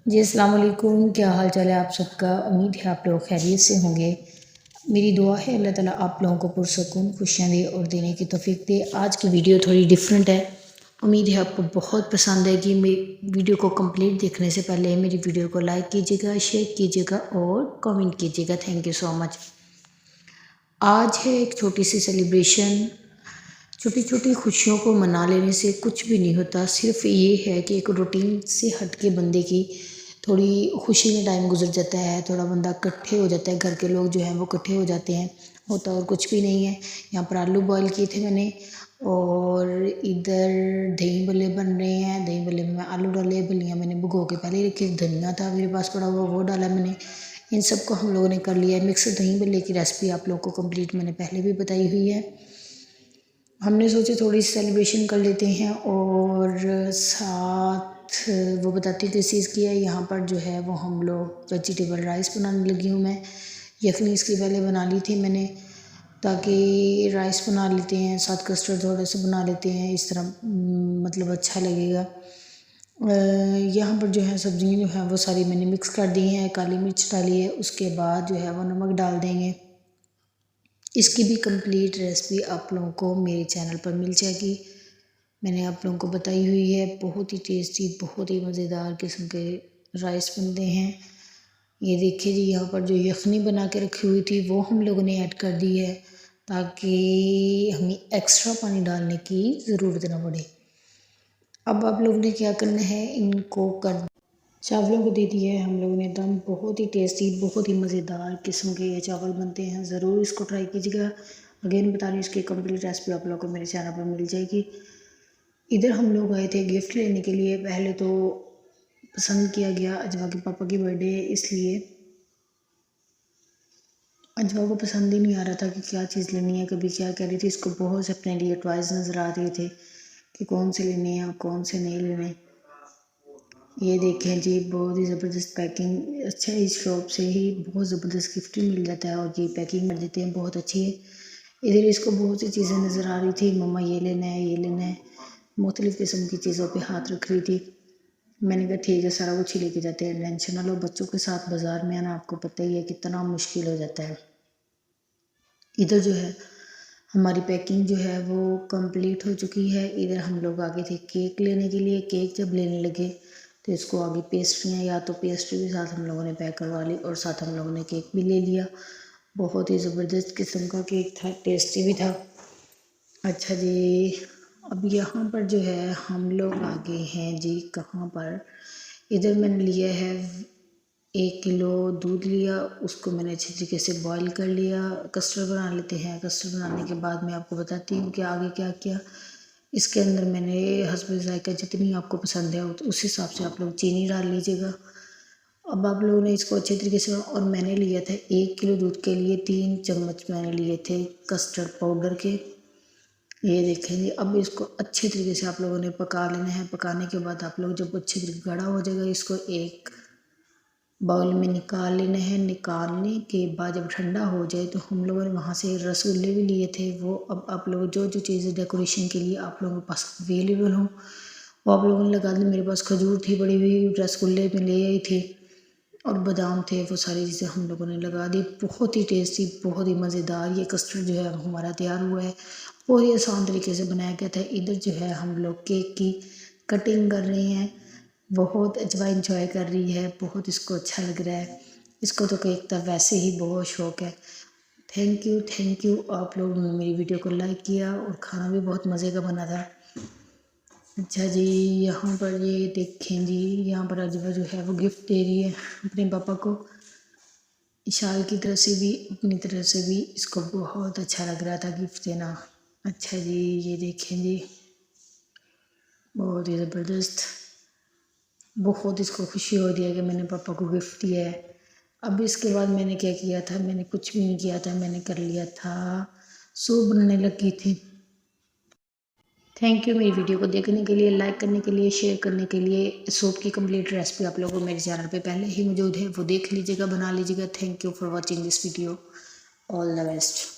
जी अस्सलाम वालेकुम, क्या हाल चाल है आप सबका। उम्मीद है आप लोग खैरियत से होंगे। मेरी दुआ है अल्लाह ताला आप लोगों को पुरसकून खुशियाँ दे और देने की तौफीक दे। आज की वीडियो थोड़ी डिफरेंट है, उम्मीद है आपको बहुत पसंद आएगी। मेरी वीडियो को कंप्लीट देखने से पहले मेरी वीडियो को लाइक कीजिएगा, शेयर कीजिएगा और कमेंट कीजिएगा। Thank you so much. आज है एक छोटी सी सेलिब्रेशन। छोटी छोटी खुशियों को मना लेने से कुछ भी नहीं होता। सिर्फ ये है कि एक रूटीन से हट के बंदे की थोड़ी खुशी में टाइम गुजर जाता है, थोड़ा बंदा इकट्ठे हो जाता है, घर के लोग जो हैं वो इकट्ठे हो जाते हैं। होता और कुछ भी नहीं है। यहाँ पर आलू बॉयल किए थे मैंने और इधर दही भल्ले बन रहे हैं। दही भल्ले में आलू डाले, भलियाँ मैंने भिगो के पहले रखी, धनिया था मेरे पास पड़ा हुआ वो डाला मैंने। इन सबको हम लोगों ने कर लिया है मिक्स। दही भल्ले की रेसिपी आप लोग को कंप्लीट मैंने पहले भी बताई हुई है। हमने सोचा थोड़ी सेलिब्रेशन कर लेते हैं और साथ वो बताती थी चीज़ की है। यहाँ पर जो है वो हम लोग वेजिटेबल राइस बनाने लगी हूँ मैं। यखनी इसके पहले बना ली थी मैंने, ताकि राइस बना लेते हैं साथ कस्टर्ड थोड़ा सा बना लेते हैं, इस तरह मतलब अच्छा लगेगा। यहाँ पर जो है सब्जियाँ जो हैं वो सारी मैंने मिक्स कर दी हैं। काली मिर्च डाली है, उसके बाद जो है वो नमक डाल देंगे। इसकी भी कंप्लीट रेसिपी आप लोगों को मेरे चैनल पर मिल जाएगी। मैंने आप लोगों को बताई हुई है। बहुत ही टेस्टी, बहुत ही मज़ेदार किस्म के राइस बनते हैं। ये देखिए जी, यहाँ पर जो यखनी बना के रखी हुई थी वो हम लोगों ने ऐड कर दी है, ताकि हमें एक्स्ट्रा पानी डालने की ज़रूरत ना पड़े। अब आप लोगों ने क्या करना है, इनको कर चावलों को दे दिया है हम लोगों ने दम। बहुत ही टेस्टी, बहुत ही मज़ेदार किस्म के ये चावल बनते हैं। ज़रूर इसको ट्राई कीजिएगा। अगेन बता रही हूँ, इसकी कंप्लीट रेसिपी आप लोगों को मेरे चैनल पर मिल जाएगी। इधर हम लोग आए थे गिफ्ट लेने के लिए। पहले तो पसंद किया गया, अजवा के पापा की बर्थडे है इसलिए अजवा को पसंद ही नहीं आ रहा था कि क्या चीज़ लेनी है, कभी क्या कह रही थी। इसको बहुत से अपने लिए टॉयज़ नज़र आ रहे थे कि कौन से लेने हैं और कौन से नहीं लेने। ये देखें जी, बहुत ही ज़बरदस्त पैकिंग। अच्छा, इस शॉप से ही बहुत ज़बरदस्त गिफ्ट मिल जाता है और ये पैकिंग कर देते हैं, बहुत अच्छी है। इधर इसको बहुत सी चीज़ें नज़र आ रही थी, मम्मा ये लेना है ये लेना है, मुख्तलिफ़ किस्म की चीज़ों पे हाथ रख रही थी। मैंने कहा ठीक है, सारा कुछ ही लेके जाते हैं, टेंशन ना लो। बच्चों के साथ बाज़ार में आना आपको पता ही है कितना मुश्किल हो जाता है। इधर जो है हमारी पैकिंग जो है वो कंप्लीट हो चुकी है। इधर हम लोग आगे थे केक लेने के लिए। केक जब लेने लगे तो इसको आगे पेस्ट्रियाँ, या तो पेस्ट्री भी साथ हम लोगों ने पैक करवा ली और साथ हम लोगों ने केक भी ले लिया। बहुत ही ज़बरदस्त किस्म का केक था, टेस्टी भी था। अच्छा जी, अब यहाँ पर जो है हम लोग आगे हैं जी, कहाँ पर, इधर मैंने लिया है 1 किलो दूध लिया, उसको मैंने अच्छी तरीके से बॉईल कर लिया। कस्टर्ड बना लेते हैं। कस्टर्ड बनाने के बाद मैं आपको बताती हूँ कि आगे क्या किया। इसके अंदर मैंने हस्बे ज़ायक़ा जितनी आपको पसंद है उस हिसाब से आप लोग चीनी डाल लीजिएगा। अब आप लोगों ने इसको अच्छे तरीके से, और मैंने लिया था 1 किलो दूध के लिए 3 चम्मच मैंने लिए थे कस्टर्ड पाउडर के। ये देखेंगे, अब इसको अच्छे तरीके से आप लोगों ने पका लेना है। पकाने के बाद आप लोग जब अच्छे तरीके गाढ़ा हो जाएगा, इसको एक बाउल में निकाल लेना है। निकालने के बाद जब ठंडा हो जाए तो हम लोगों ने वहाँ से रसगुल्ले भी लिए थे। वो अब आप लोग जो जो चीज़ें डेकोरेशन के लिए आप लोगों के पास अवेलेबल हो वो आप लोगों ने लगा दी। मेरे पास खजूर थी पड़ी हुई, रसगुल्ले में ले आई थी और बादाम थे, वो सारी चीज़ें हम लोगों ने लगा दी। बहुत ही टेस्टी, बहुत ही मज़ेदार ये कस्टर्ड जो है हमारा तैयार हुआ है। बहुत ही आसान तरीके से बनाया गया था। इधर जो है हम लोग केक की कटिंग कर रहे हैं। बहुत अजवा इंजॉय कर रही है, बहुत इसको अच्छा लग रहा है। इसको तो केक का वैसे ही बहुत शौक़ है। Thank you, thank you. आप लोगों ने मेरी वीडियो को लाइक किया और खाना भी बहुत मज़े का बना था। अच्छा जी, यहाँ पर ये देखें जी, यहाँ पर अजवा जो है वो गिफ्ट दे रही है अपने पापा को। इशाल की तरफ से भी अपनी तरफ से भी इसको बहुत अच्छा लग रहा था गिफ्ट देना। अच्छा जी, ये देखें जी, बहुत ही ज़बरदस्त। बहुत इसको खुशी हो रही है कि मैंने पापा को गिफ्ट दिया है। अब इसके बाद मैंने क्या किया था, मैंने कुछ भी नहीं किया था, मैंने कर लिया था, सूप बनाने लगी थी। थैंक यू मेरी वीडियो को देखने के लिए, लाइक करने के लिए, शेयर करने के लिए। सूप की कंप्लीट रेसिपी आप लोगों को मेरे चैनल पे पहले ही मौजूद है, वो देख लीजिएगा, बना लीजिएगा। Thank you for watching this video. All the best.